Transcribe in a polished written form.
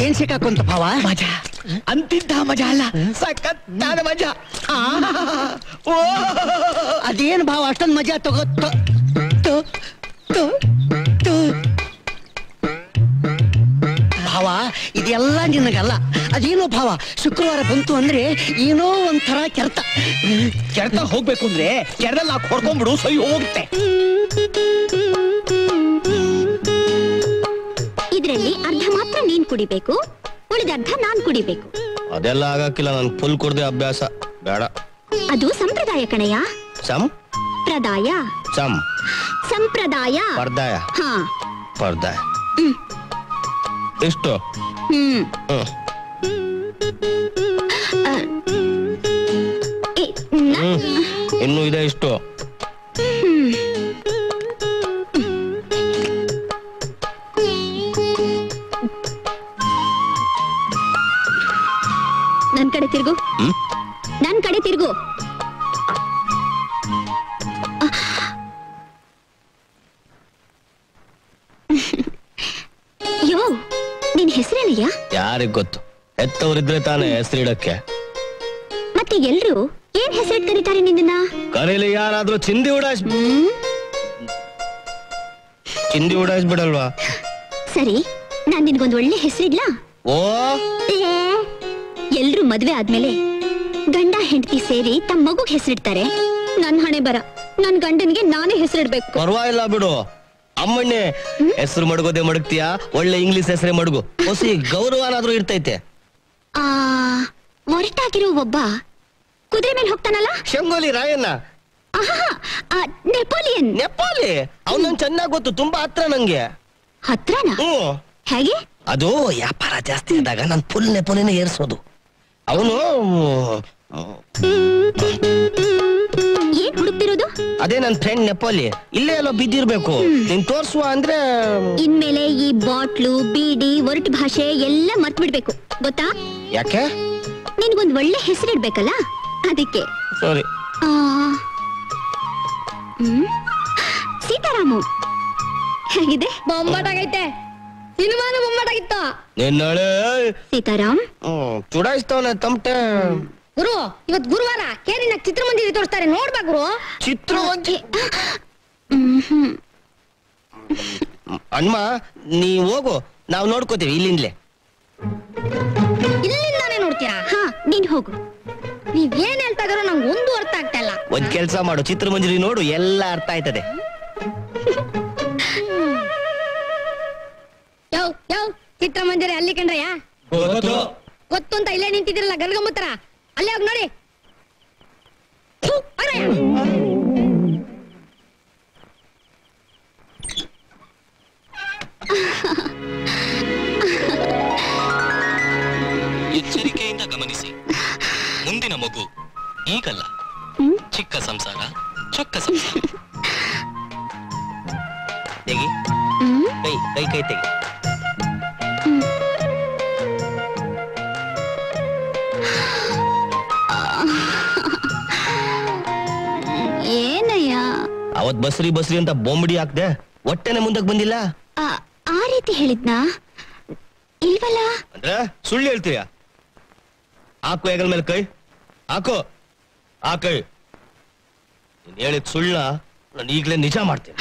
ಏನ್ ಸಿಕ್ಕಾಕೊಂತ ಭಾವ? ಮಜಾ ಅಂತಿದ್ದ ಮಜಾ ಅಲ್ಲ, ಸಖತ್ತಾದ ಮಜಾ. ಅದೇನ್ ಭಾವ ಅಷ್ಟೊಂದ್ ಮಜಾ ತಗೋತ? ಭಾವ ಇದೆಲ್ಲ ನಿನಗಲ್ಲ. ಅದೇನೋ ಭಾವ, ಶುಕ್ರವಾರ ಬಂತು ಅಂದ್ರೆ ಏನೋ ಒಂಥರ ಕೆರೆತ ಹೋಗ್ಬೇಕು ಅಂದ್ರೆ ಕೆರೆದಲ್ಲಿ ಹಾಕಿ ಹೊಡ್ಕೊಂಡ್ಬಿಡು, ಸೈ ಹೋಗುತ್ತೆ. ಇದ್ರಲ್ಲಿ ಅರ್ಧ ಮಾತ್ರ ನೀನ್ ಕುಡಿಬೇಕು, ಉಳಿದ ಅರ್ಧ ನಾನ್ ಕುಡಿಬೇಕು. ಅದೆಲ್ಲ ಆಗಕ್ಕಿಲ್ಲ, ನನ್ ಫುಲ್ ಕುಡ್ದೆ ಅಭ್ಯಾಸ ಬೇಡ. ಅದು ಸಂಪ್ರದಾಯ ಕಣಯ್ಯ. ಪ್ರದಾಯ ಸಂಪ್ರದಾಯ ಪರ್ದಾಯ ಪರ್ದಾಯ ಎಷ್ಟು? ಇನ್ನು ಇದೆ ಇಷ್ಟು. ನನ್ ಕಡೆ ತಿರುಗು, ನನ್ ಕಡೆ ತಿರುಗು. ಯೋ, ನಿನ್ ಹೆಸರೇನಯ್ಯ? ಯಾರಿಗ್ ಗೊತ್ತು, ಹೆತ್ತವರಿದ್ರೆ ತಾನೇ ಹೆಸರಿಡಕ್ಕೆ. ಮತ್ತೆ ಎಲ್ರು ಏನ್ ಹೆಸರಿಟ್ ಕರೀತಾರೆ ನಿನ್ನ? ಕರೀಲಿ, ಯಾರಾದ್ರೂ ಚಿಂದಿ ಉಡಾಯಿಸ್ಬಿಡಲ್ವಾ? ಸರಿ, ನಾನ್ ನಿನ್ಗೊಂದ್ ಒಳ್ಳೆ ಹೆಸರಿಡ್ಲಾ? ಓ, ಎಲ್ರು ಮದ್ವೆ ಆದ್ಮೇಲೆ ಗಂಡ ಹೆಂಡತಿ ಸೇರಿ ತಮ್ಮ ಮಗುಗ್ ಹೆಸರಿಡ್ತಾರೆ. ನನ್ ಹಣೆ ಬರ, ನನ್ ಗಂಡನ್ಗೆ ನಾನೇ ಹೆಸರಿಡ್ಬೇಕು. ಪರವಾಗಿಲ್ಲ ಬಿಡು ಅಮ್ಮಣ್ಣೆ, ಹೆಸರು ಮಡಗೋದೆ ಮಡಗ್ತೀಯಾ, ಒಳ್ಳೆ ಇಂಗ್ಲಿಷ್ ಹೆಸರೇ ಮಡಗು, ಹೊಸಿ ಗೌರವನಾದ್ರೂ ಇರ್ತೈತೆ. ಒರಟಾಗಿರೋ ಒಬ್ಬ ಕುದುರೆ ಮೇಲೆ ಹೋಗ್ತಾನಲ್ಲ, ಶಂಗೋಲಿ ರಾಯಣ್ಣ. ನೆಪೋಲಿಯನ್. ನೆಪಾಲಿ ಅವನಂಗ್ ಚೆನ್ನಾಗ್ ಗೊತ್ತು, ತುಂಬಾ ಹತ್ರ ನಂಗೆ. ಹತ್ರನಾ? ಹೇಗೆ? ಅದು ವ್ಯಾಪಾರ ಜಾಸ್ತಿ ಆದಾಗ ನನ್ ಫುಲ್ ನೆಪೋಲಿಯನ್ ಏರ್ಸೋದು. ಅವನು ಏನ್ ಹುಡುಕ್ತಿರೋದು? ಅದೇ ನನ್ ಫ್ರೆಂಡ್ ನೆಪೋಲಿ, ಇಲ್ಲೇ ಎಲ್ಲೋ ಬಿದ್ದಿರ್ಬೇಕು, ನೀನ್ ತೋರ್ಸುವ ಅಂದ್ರೆ. ಇನ್ಮೇಲೆ ಈ ಬಾಟ್ಲು ಬೀಡಿ ಒರಟು ಭಾಷೆ ಎಲ್ಲ ಮರ್ತ್ ಬಿಡ್ಬೇಕು, ಗೊತ್ತಾ? ಯಾಕೆ? ನಿನ್ಗೊಂದ್ ಒಳ್ಳೆ ಹೆಸರಿಡ್ಬೇಕಲ್ಲ, ಅದಕ್ಕೆ. ಸಾರಿ. ಸೀತಾರಾಮು ಹೇಗಿದೆ? ಬೊಂಬಾಟಾಗೈತೆ, ಸಿನಿಮಾನು ಬೊಂಬಾಟಾಗಿತ್ತು. ನಿನ್ನಳೆ ಸೀತಾರಾಮ್ ಚುಡಾಯಿಸ್ತವನ ತಮಟೆ. ಗುರು, ಇವತ್ ಗುರುವಾರ ಕೇರಿನ ಚಿತ್ರಮಂದಿರ ತೋರಿಸ್ತಾರೆ, ನೋಡ್ಬಾ ಗುರು. ಚಿತ್ರಮಂದಿರ? ಅಣ್ಣ ನೀ ಹೋಗು, ನಾವ್ ನೋಡ್ಕೋತೀವಿ ಇಲ್ಲಿಂದಲೇ. ಇಲ್ಲಿಂದಾನೇ ನೋಡ್ತೀರಾ? ಹಾ, ನೀನ್ ಹೋಗು. ನೀವ್ ಏನ್ ಹೇಳ್ತಾ ಇದಾರೋ ನಂಗೆ ಒಂದು ಅರ್ಥ ಆಗ್ತಾ ಇಲ್ಲ. ಒಂದ್ ಕೆಲ್ಸ ಮಾಡು, ಚಿತ್ರಮಂದಿರ ನೋಡು, ಎಲ್ಲ ಅರ್ಥ ಆಯ್ತದೆ. ಯಾವ ಚಿತ್ರಮಂದಿರ ಅಲ್ಲಿ ಕಂಡ್ರಯ್ಯ? ಗೊತ್ತು ಅಂತ ಇಲ್ಲೇ ನಿಂತಿದ್ದೀರಲ್ಲ ಗರ್ಗಮ್ಮತ್ರ, ಅಲ್ಲೇ ಹೋಗಿ ನೋಡಿ. ಎಚ್ಚರಿಕೆಯಿಂದ ಗಮನಿಸಿ, ಮುಂದಿನ ಮಗು ಈಗಲ್ಲ, ಚಿಕ್ಕ ಸಂಸಾರ ಚೊಕ್ಕ ಸಂಸಾರ. ತೆಗಿ ಕೈ ಕೈ ಕೈ ತೆಗಿ. ಏನಯ್ಯ ಅವತ್ ಬಸ್ರಿ ಬಸ್ರಿ ಅಂತ ಬೊಂಬಡಿ ಹಾಕ್ದೆ, ಹೊಟ್ಟೆನೆ ಮುಂದಕ್ಕೆ ಬಂದಿಲ್ಲ. ಆ ರೀತಿ ಹೇಳಿದ್ನಾ? ಇಲ್ವಲ್ಲ. ಅಂದ್ರೆ ಸುಳ್ಳು ಹೇಳ್ತೀಯ? ಹಾಕು ಹೆಗಲ್ ಮೇಲೆ ಕೈ ಹಾಕು, ಆ ಕೈ. ನೀನ್ ಹೇಳಿದ್ ಸುಳ್ಳ ನಾನು ಈಗ್ಲೇ ನಿಜ ಮಾಡ್ತೀನಿ.